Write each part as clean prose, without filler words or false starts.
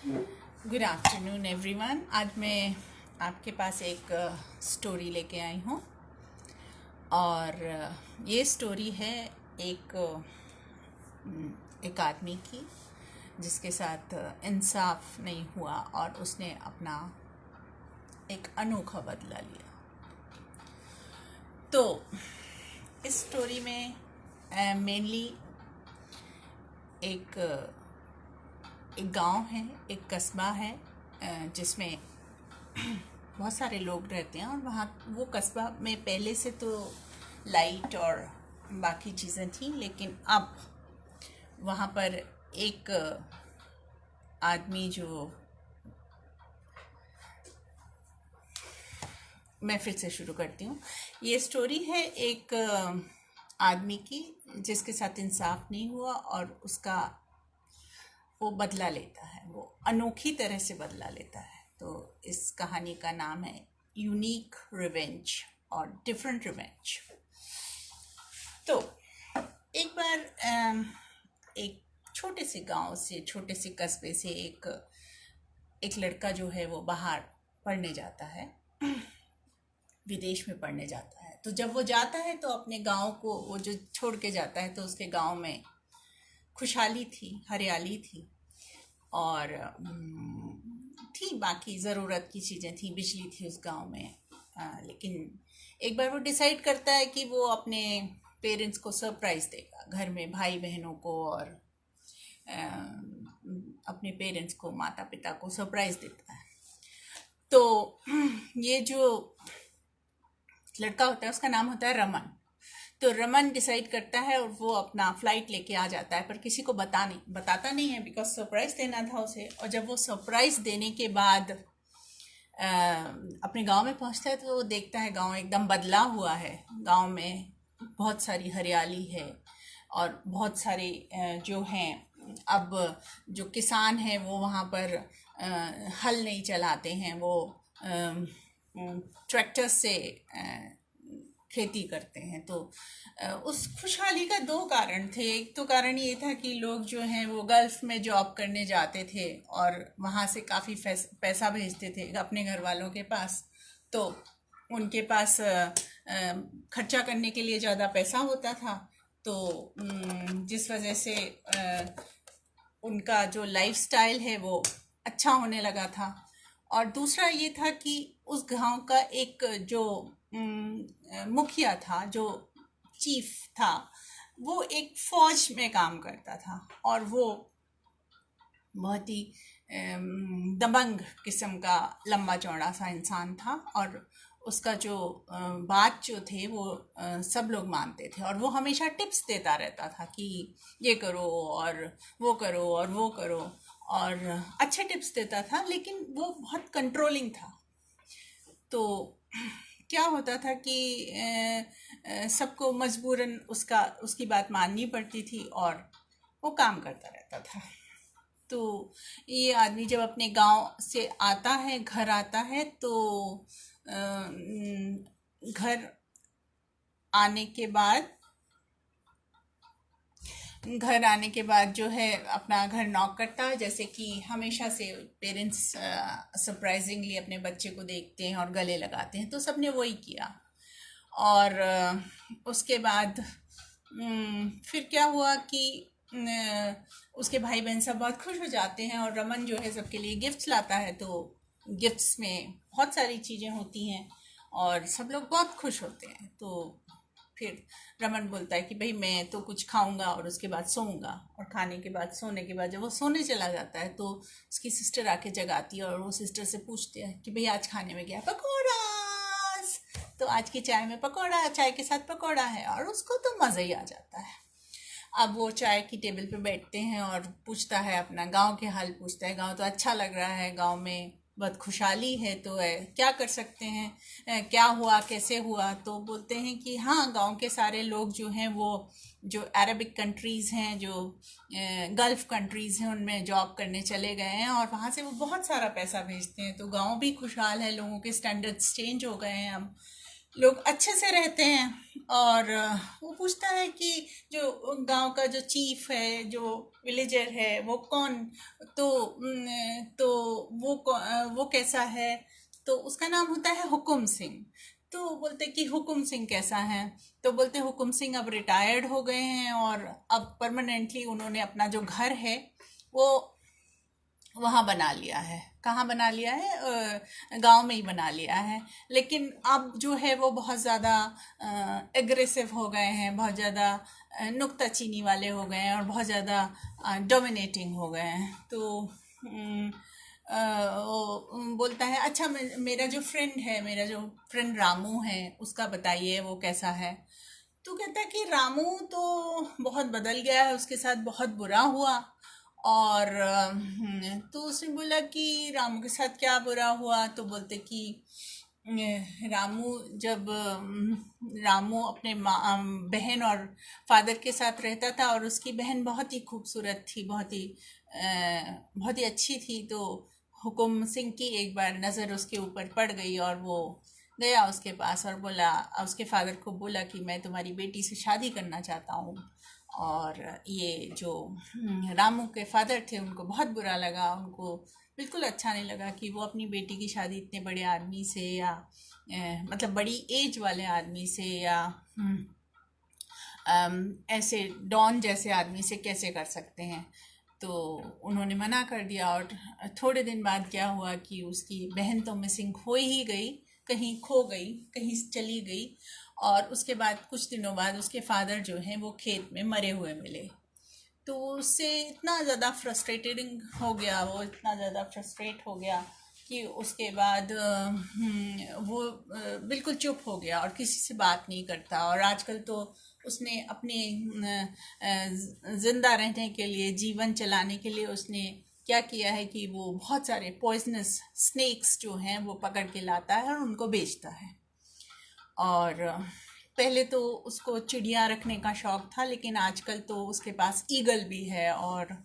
Good afternoon everyone. आज मैं आपके पास एक स्टोरी लेके आई हूँ और ये स्टोरी है एक एक आदमी की जिसके साथ इंसाफ नहीं हुआ और उसने अपना एक अनोखा बदला लिया। तो इस स्टोरी में मेनली एक गांव है, एक कस्बा है जिसमें बहुत सारे लोग रहते हैं और वहाँ वो कस्बा में पहले से तो लाइट और बाकी चीज़ें थी, लेकिन अब वहाँ पर एक आदमी जो मैं फिर से शुरू करती हूँ। ये स्टोरी है एक आदमी की जिसके साथ इंसाफ नहीं हुआ और उसका वो बदला लेता है, वो अनोखी तरह से बदला लेता है। तो इस कहानी का नाम है यूनिक रिवेंज और डिफरेंट रिवेंज। तो एक बार एक छोटे से गांव से, छोटे से कस्बे से एक लड़का जो है वो बाहर पढ़ने जाता है, विदेश में पढ़ने जाता है। तो जब वो जाता है तो अपने गांव को वो जो छोड़ के जाता है, तो उसके गांव में खुशहाली थी, हरियाली थी और थी बाकी ज़रूरत की चीज़ें थी, बिजली थी उस गांव में। लेकिन एक बार वो डिसाइड करता है कि वो अपने पेरेंट्स को सरप्राइज़ देगा, घर में भाई बहनों को और अपने पेरेंट्स को, माता पिता को सरप्राइज़ देता है। तो ये जो लड़का होता है उसका नाम होता है रमन। तो रमन डिसाइड करता है और वो अपना फ्लाइट लेके आ जाता है, पर किसी को बताता नहीं है, बिकॉज सरप्राइज देना था उसे। और जब वो सरप्राइज देने के बाद अपने गांव में पहुंचता है तो वो देखता है गांव एकदम बदला हुआ है। गांव में बहुत सारी हरियाली है और बहुत सारे जो हैं, अब जो किसान हैं वो वहाँ पर हल नहीं चलाते हैं, वो ट्रैक्टर से खेती करते हैं। तो उस खुशहाली का दो कारण थे। एक तो कारण ये था कि लोग जो हैं वो गल्फ में जॉब करने जाते थे और वहाँ से काफ़ी पैसा भेजते थे अपने घर वालों के पास। तो उनके पास खर्चा करने के लिए ज़्यादा पैसा होता था। तो जिस वजह से उनका जो लाइफस्टाइल है वो अच्छा होने लगा था। और दूसरा ये था कि उस गांव का एक जो मुखिया था, जो चीफ था, वो एक फौज में काम करता था और वो बहुत ही दबंग किस्म का लंबा चौड़ा सा इंसान था। और उसका जो बात जो थे वो सब लोग मानते थे और वो हमेशा टिप्स देता रहता था कि ये करो और वो करो और वो करो, और अच्छे टिप्स देता था, लेकिन वो बहुत कंट्रोलिंग था। तो क्या होता था कि सबको मजबूरन उसकी बात माननी पड़ती थी और वो काम करता रहता था। तो ये आदमी जब अपने गांव से आता है, घर आता है, तो घर आने के बाद जो है अपना घर नॉक करता है, जैसे कि हमेशा से पेरेंट्स सरप्राइजिंगली अपने बच्चे को देखते हैं और गले लगाते हैं। तो सबने वही किया। और उसके बाद फिर क्या हुआ कि उसके भाई बहन सब बहुत खुश हो जाते हैं और रमन जो है सबके लिए गिफ्ट्स लाता है। तो गिफ्ट्स में बहुत सारी चीज़ें होती हैं और सब लोग बहुत खुश होते हैं। तो फिर रमन बोलता है कि भाई मैं तो कुछ खाऊंगा और उसके बाद सोऊंगा। और खाने के बाद, सोने के बाद जब वो सोने चला जाता है तो उसकी सिस्टर आके जगाती है और वो सिस्टर से पूछते हैं कि भाई आज खाने में क्या है? पकौड़ा। तो आज की चाय में पकौड़ा, चाय के साथ पकौड़ा है, और उसको तो मज़ा ही आ जाता है। अब वो चाय की टेबल पे बैठते हैं और पूछता है, अपना गांव के हाल पूछता है। गांव तो अच्छा लग रहा है, गांव में बहुत खुशहाली है, तो है क्या कर सकते हैं, क्या हुआ, कैसे हुआ? तो बोलते हैं कि हाँ, गांव के सारे लोग जो हैं वो जो अरबिक कंट्रीज़ हैं, जो गल्फ़ कंट्रीज़ हैं, उनमें जॉब करने चले गए हैं और वहाँ से वो बहुत सारा पैसा भेजते हैं। तो गांव भी खुशहाल है, लोगों के स्टैंडर्ड्स चेंज हो गए हैं अब। लोग अच्छे से रहते हैं। और वो पूछता है कि जो गांव का जो चीफ है, जो विलेजर है, वो कौन, तो तो वो कैसा है। तो उसका नाम होता है हुकुम सिंह। तो बोलते कि हुकुम सिंह कैसा है। तो बोलते हुकुम सिंह अब रिटायर्ड हो गए हैं और अब परमानेंटली उन्होंने अपना जो घर है वो वहाँ बना लिया है। कहाँ बना लिया है? गांव में ही बना लिया है। लेकिन अब जो है वो बहुत ज़्यादा एग्रेसिव हो गए हैं, बहुत ज़्यादा नुक्ताचीनी वाले हो गए हैं और बहुत ज़्यादा डोमिनेटिंग हो गए हैं। तो वो बोलता है, अच्छा मेरा जो फ्रेंड है, मेरा जो फ्रेंड रामू है, उसका बताइए वो कैसा है। तो कहता है कि रामू तो बहुत बदल गया है, उसके साथ बहुत बुरा हुआ। और तो उसने बोला कि रामू के साथ क्या बुरा हुआ। तो बोलते कि रामू जब रामू अपने बहन और फादर के साथ रहता था और उसकी बहन बहुत ही खूबसूरत थी, बहुत ही अच्छी थी। तो हुकुम सिंह की एक बार नज़र उसके ऊपर पड़ गई और वो गया उसके पास और बोला, उसके फादर को बोला कि मैं तुम्हारी बेटी से शादी करना चाहता हूँ। और ये जो रामू के फादर थे उनको बहुत बुरा लगा, उनको बिल्कुल अच्छा नहीं लगा कि वो अपनी बेटी की शादी इतने बड़े आदमी से, या मतलब बड़ी एज वाले आदमी से, या ऐसे डॉन जैसे आदमी से कैसे कर सकते हैं। तो उन्होंने मना कर दिया। और थोड़े दिन बाद क्या हुआ कि उसकी बहन तो मिसिंग हो ही गई, कहीं खो गई, कहीं चली गई। और उसके बाद कुछ दिनों बाद उसके फादर जो हैं वो खेत में मरे हुए मिले। तो उससे इतना ज़्यादा फ्रस्ट्रेटेडिंग हो गया, वो इतना ज़्यादा फ्रस्ट्रेट हो गया कि उसके बाद वो बिल्कुल चुप हो गया और किसी से बात नहीं करता। और आजकल तो उसने अपने ज़िंदा रहने के लिए, जीवन चलाने के लिए उसने क्या किया है कि वो बहुत सारे पॉइजनस स्नेक्स जो हैं वो पकड़ के लाता है और उनको बेचता है। और पहले तो उसको चिड़िया रखने का शौक था, लेकिन आजकल तो उसके पास ईगल भी है। और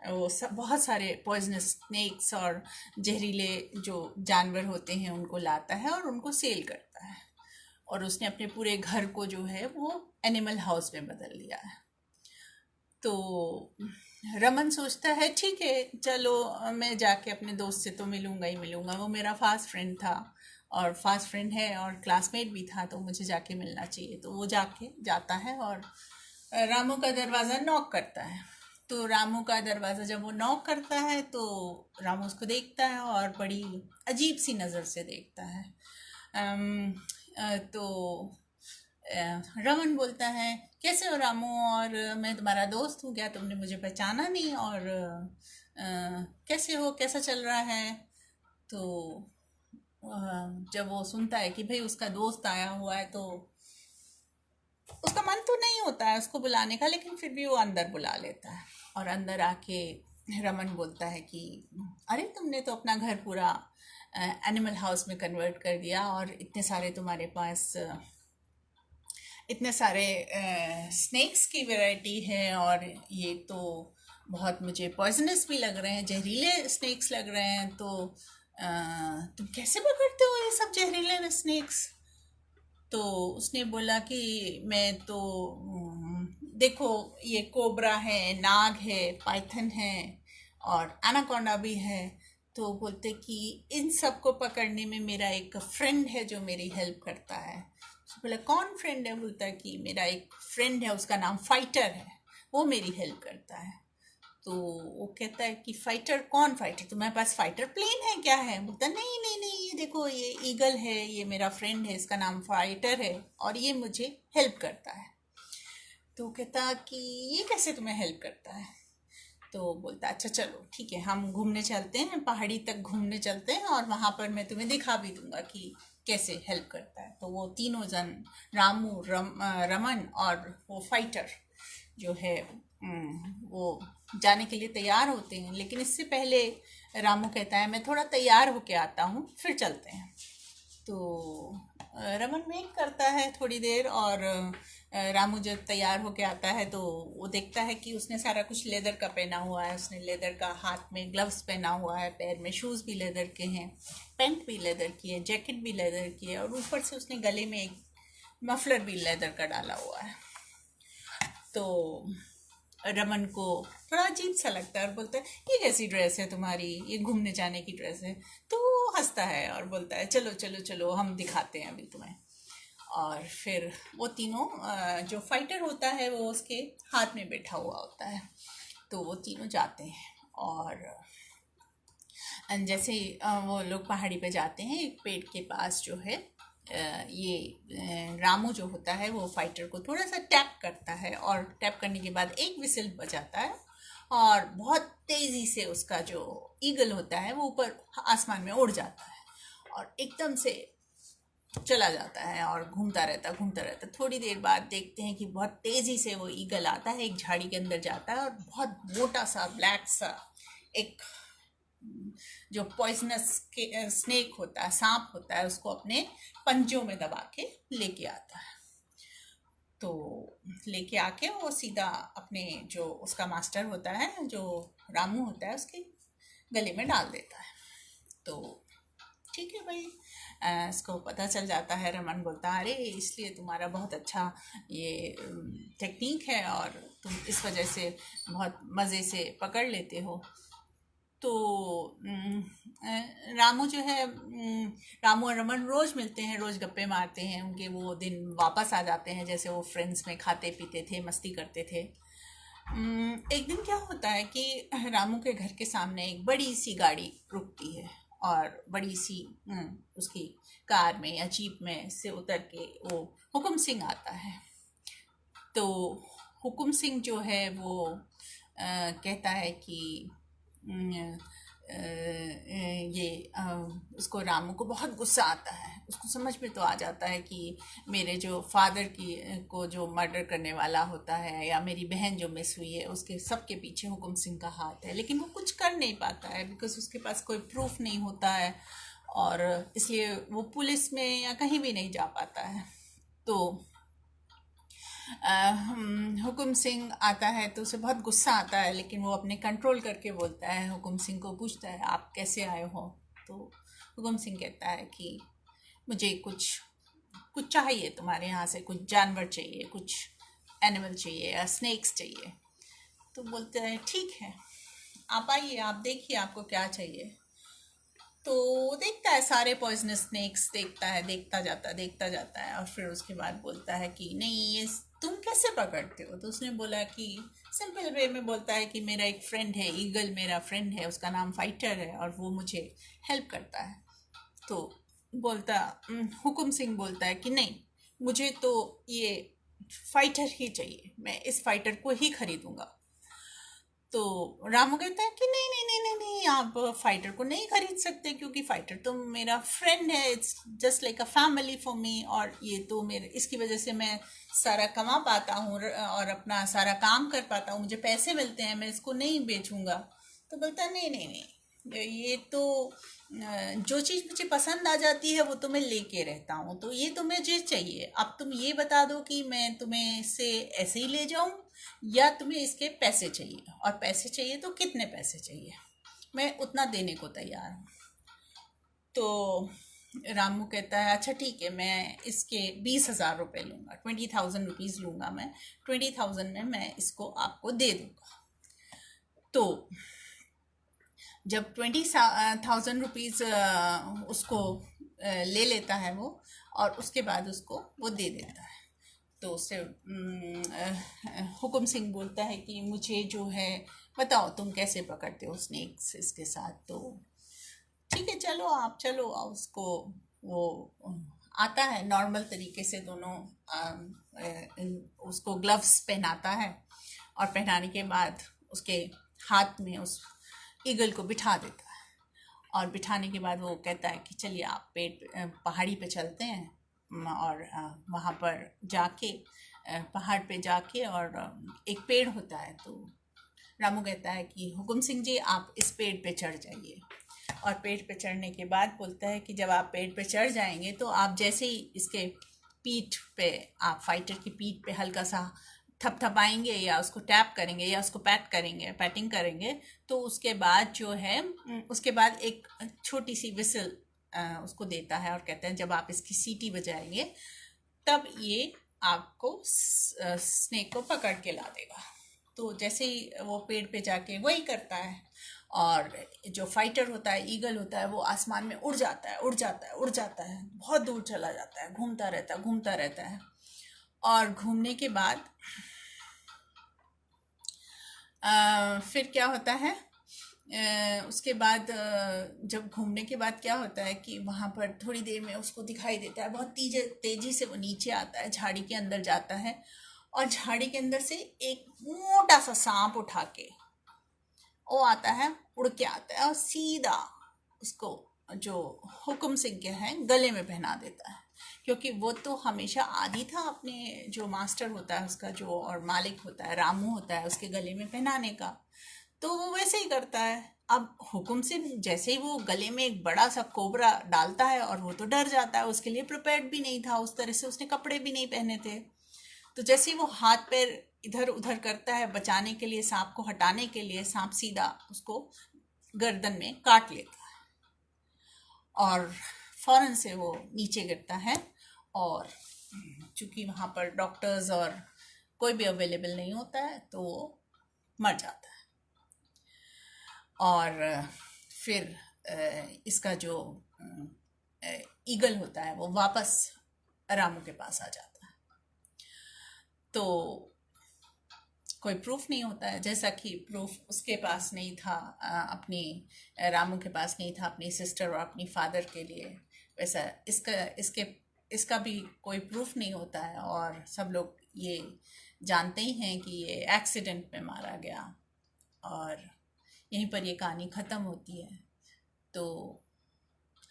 वो सब बहुत सारे पॉइजनस स्नेक्स और जहरीले जो जानवर होते हैं उनको लाता है और उनको सेल करता है। और उसने अपने पूरे घर को जो है वो एनिमल हाउस में बदल लिया है। तो रमन सोचता है ठीक है, चलो मैं जाके अपने दोस्त से तो मिलूंगा ही मिलूंगा, वो मेरा फास्ट फ्रेंड था और फास्ट फ्रेंड है और क्लासमेट भी था, तो मुझे जाके मिलना चाहिए। तो वो जाके जाता है और रामू का दरवाज़ा नॉक करता है। तो रामू का दरवाज़ा जब वो नॉक करता है तो रामू उसको देखता है और बड़ी अजीब सी नज़र से देखता है। तो रमन बोलता है, कैसे हो रामू, और मैं तुम्हारा दोस्त हूँ, क्या तुमने मुझे पहचाना नहीं, और कैसे हो, कैसा चल रहा है। तो जब वो सुनता है कि भाई उसका दोस्त आया हुआ है तो उसका मन तो नहीं होता है उसको बुलाने का, लेकिन फिर भी वो अंदर बुला लेता है। और अंदर आके रमन बोलता है कि अरे तुमने तो अपना घर पूरा एनिमल हाउस में कन्वर्ट कर दिया, और इतने सारे तुम्हारे पास इतने सारे स्नेक्स की वैरायटी है, और ये तो बहुत मुझे पॉइजनस भी लग रहे हैं, जहरीले स्नेक्स लग रहे हैं। तो तुम कैसे पकड़ते हो ये सब जहरीले स्नेक्स। तो उसने बोला कि मैं तो देखो, ये कोबरा है, नाग है, पाइथन है और एनाकोंडा भी है। तो बोलते कि इन सबको पकड़ने में मेरा एक फ्रेंड है जो मेरी हेल्प करता है। तो बोला कौन फ्रेंड है। बोलता है कि मेरा एक फ्रेंड है, उसका नाम फाइटर है, वो मेरी हेल्प करता है। तो वो कहता है कि फाइटर, कौन फाइटर, तुम्हारे पास फाइटर प्लेन है क्या है। बोलता नहीं नहीं नहीं, ये देखो ये ईगल है, ये मेरा फ्रेंड है, इसका नाम फाइटर है और ये मुझे हेल्प करता है। तो कहता कि ये कैसे तुम्हें हेल्प करता है। तो बोलता अच्छा चलो ठीक है, हम घूमने चलते हैं, पहाड़ी तक घूमने चलते हैं और वहाँ पर मैं तुम्हें दिखा भी दूंगा कि कैसे हेल्प करता है। तो वो तीनों जन, रामू, रमन और वो फाइटर जो है, वो जाने के लिए तैयार होते हैं। लेकिन इससे पहले रामू कहता है मैं थोड़ा तैयार होके आता हूँ, फिर चलते हैं। तो रमन वेट करता है थोड़ी देर, और रामू जब तैयार होके आता है तो वो देखता है कि उसने सारा कुछ लेदर का पहना हुआ है। उसने लेदर का, हाथ में ग्लव्स पहना हुआ है, पैर में शूज़ भी लेदर के हैं, पैंट भी लेदर की है, जैकेट भी लेदर की है, और ऊपर से उसने गले में एक मफलर भी लेदर का डाला हुआ है। तो रमन को थोड़ा अजीब सा लगता है और बोलता है, ये कैसी ड्रेस है तुम्हारी, ये घूमने जाने की ड्रेस है? तो वो हंसता है और बोलता है, चलो चलो चलो, हम दिखाते हैं अभी तुम्हें। और फिर वो तीनों, जो फाइटर होता है वो उसके हाथ में बैठा हुआ होता है, तो वो तीनों जाते हैं। और जैसे ही वो लोग पहाड़ी पे जाते हैं, एक पेड़ के पास जो है, रामू जो होता है वो फाइटर को थोड़ा सा टैप करता है, और टैप करने के बाद एक विसिल बजाता है, और बहुत तेज़ी से उसका जो ईगल होता है वो ऊपर आसमान में उड़ जाता है, और एकदम से चला जाता है और घूमता रहता घूमता रहता। थोड़ी देर बाद देखते हैं कि बहुत तेज़ी से वो ईगल आता है, एक झाड़ी के अंदर जाता है, और बहुत मोटा सा ब्लैक सा एक जो पॉइजनस स्नेक होता है, सांप होता है, उसको अपने पंजों में दबा के लेके आता है। तो लेके आके वो सीधा अपने जो उसका मास्टर होता है, जो रामू होता है, उसके गले में डाल देता है। तो ठीक है भाई, इसको पता चल जाता है। रमन बोलता है, अरे इसलिए तुम्हारा बहुत अच्छा ये टेक्निक है, और तुम इस वजह से बहुत मज़े से पकड़ लेते हो। तो रामू जो है, रामू और रमन रोज़ मिलते हैं, रोज़ गप्पे मारते हैं। उनके वो दिन वापस आ जाते हैं, जैसे वो फ्रेंड्स में खाते पीते थे, मस्ती करते थे। एक दिन क्या होता है कि रामू के घर के सामने एक बड़ी सी गाड़ी रुकती है, और बड़ी सी उसकी कार में या जीप में से उतर के वो हुकुम सिंह आता है। तो हुकुम सिंह जो है वो कहता है कि उसको, रामू को बहुत गुस्सा आता है। उसको समझ में तो आ जाता है कि मेरे जो फादर की को जो मर्डर करने वाला होता है, या मेरी बहन जो मिस हुई है, उसके सबके पीछे हुकुम सिंह का हाथ है, लेकिन वो कुछ कर नहीं पाता है बिकॉज उसके पास कोई प्रूफ नहीं होता है, और इसलिए वो पुलिस में या कहीं भी नहीं जा पाता है। तो हुकुम सिंह आता है तो उसे बहुत गुस्सा आता है, लेकिन वो अपने कंट्रोल करके बोलता है। हुकुम सिंह को पूछता है, आप कैसे आए हो? तो हुकुम सिंह कहता है कि मुझे कुछ कुछ चाहिए तुम्हारे यहाँ से, कुछ जानवर चाहिए, कुछ एनिमल चाहिए या स्नेक्स चाहिए। तो बोलते हैं, ठीक है, आप आइए, आप देखिए आपको क्या चाहिए। तो देखता है सारे पॉइजनस स्नेक्स, देखता जाता है, और फिर उसके बाद बोलता है कि नहीं, ये तुम कैसे पकड़ते हो? तो उसने बोला कि सिंपल वे में बोलता है कि मेरा एक फ्रेंड है, ईगल मेरा फ्रेंड है, उसका नाम फाइटर है, और वो मुझे हेल्प करता है। तो हुकुम सिंह बोलता है कि नहीं, मुझे तो ये फाइटर ही चाहिए, मैं इस फाइटर को ही खरीदूंगा। तो रामू कहता है कि नहीं नहीं नहीं नहीं नहीं, आप फाइटर को नहीं खरीद सकते, क्योंकि फाइटर तो मेरा फ्रेंड है, it's just like a family for me, और ये तो मेरे, इसकी वजह से मैं सारा कमा पाता हूँ और अपना सारा काम कर पाता हूँ, मुझे पैसे मिलते हैं, मैं इसको नहीं बेचूंगा। तो बोलता है, नहीं नहीं नहीं, ये तो जो चीज़ मुझे पसंद आ जाती है वो तो मैं लेके रहता हूँ, तो ये तो मुझे चाहिए। अब तुम ये बता दो कि मैं तुम्हें इसे ऐसे ही ले जाऊँ, या तुम्हें इसके पैसे चाहिए, और पैसे चाहिए तो कितने पैसे चाहिए, मैं उतना देने को तैयार हूँ। तो रामू कहता है, अच्छा ठीक है, मैं इसके 20,000 रुपये लूँगा, 20,000 रुपीज़ लूँगा मैं, 20,000 में मैं इसको आपको दे दूँगा। तो जब 20,000 रुपीज़ उसको ले लेता है वो, और उसके बाद उसको वो दे देता है। तो उससे हुकुम सिंह बोलता है कि मुझे जो है, बताओ तुम कैसे पकड़ते हो स्नेक्स इसके साथ? तो ठीक है, चलो आप चलो, और उसको वो आता है नॉर्मल तरीके से, दोनों उसको ग्लव्स पहनाता है, और पहनाने के बाद उसके हाथ में उस ईगल को बिठा देता है, और बिठाने के बाद वो कहता है कि चलिए आप पहाड़ी पे चलते हैं, और वहाँ पर जाके, पहाड़ पे जाके, और एक पेड़ होता है। तो रामू कहता है कि हुकुम सिंह जी, आप इस पेड़ पे चढ़ जाइए। और पेड़ पे चढ़ने के बाद बोलता है कि जब आप पेड़ पे चढ़ जाएंगे तो आप जैसे ही इसके पीठ पे, आप फाइटर की पीठ पे हल्का सा थपथपाएंगे या उसको टैप करेंगे या उसको पैटिंग करेंगे, तो उसके बाद जो है उसके बाद एक छोटी सी विसल उसको देता है और कहते हैं जब आप इसकी सीटी बजाएंगे तब ये आपको स्नेक को पकड़ के ला देगा। तो जैसे ही वो पेड़ पे जाके वही करता है, और जो फाइटर होता है, ईगल होता है, वो आसमान में उड़ जाता है, उड़ जाता है, उड़ जाता है, बहुत दूर चला जाता है, घूमता रहता है, घूमता रहता है। और घूमने के बाद फिर क्या होता है, उसके बाद जब घूमने के बाद क्या होता है कि वहाँ पर थोड़ी देर में उसको दिखाई देता है, बहुत तेजी से वो नीचे आता है, झाड़ी के अंदर जाता है, और झाड़ी के अंदर से एक मोटा सा सांप उठा के वो आता है, उड़ के आता है और सीधा उसको जो हुक्म सिंह के हैं गले में पहना देता है। क्योंकि वो तो हमेशा आदी था अपने जो मास्टर होता है उसका, जो और मालिक होता है रामू होता है, उसके गले में पहनाने का, तो वो वैसे ही करता है। अब हुक्म सिंह जैसे ही वो गले में एक बड़ा सा कोबरा डालता है, और वो तो डर जाता है, उसके लिए प्रिपेयर्ड भी नहीं था, उस तरह से उसने कपड़े भी नहीं पहने थे। तो जैसे ही वो हाथ पैर इधर उधर करता है बचाने के लिए, सांप को हटाने के लिए, सांप सीधा उसको गर्दन में काट लेता है और फौरन से वो नीचे गिरता है। और चूंकि वहाँ पर डॉक्टर्स और कोई भी अवेलेबल नहीं होता है तो वो मर जाता है। और फिर इसका जो ईगल होता है वो वापस रामू के पास आ जाता है। तो कोई प्रूफ नहीं होता है, जैसा कि प्रूफ उसके पास नहीं था, अपनी रामू के पास नहीं था अपनी सिस्टर और अपनी फादर के लिए, वैसा इसका भी कोई प्रूफ नहीं होता है। और सब लोग ये जानते ही हैं कि ये एक्सीडेंट में मारा गया, और यहीं पर ये कहानी ख़त्म होती है। तो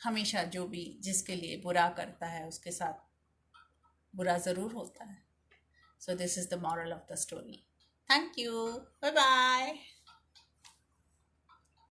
हमेशा जो भी जिसके लिए बुरा करता है उसके साथ बुरा ज़रूर होता है। So this is the moral of the story. Thank you. Bye bye.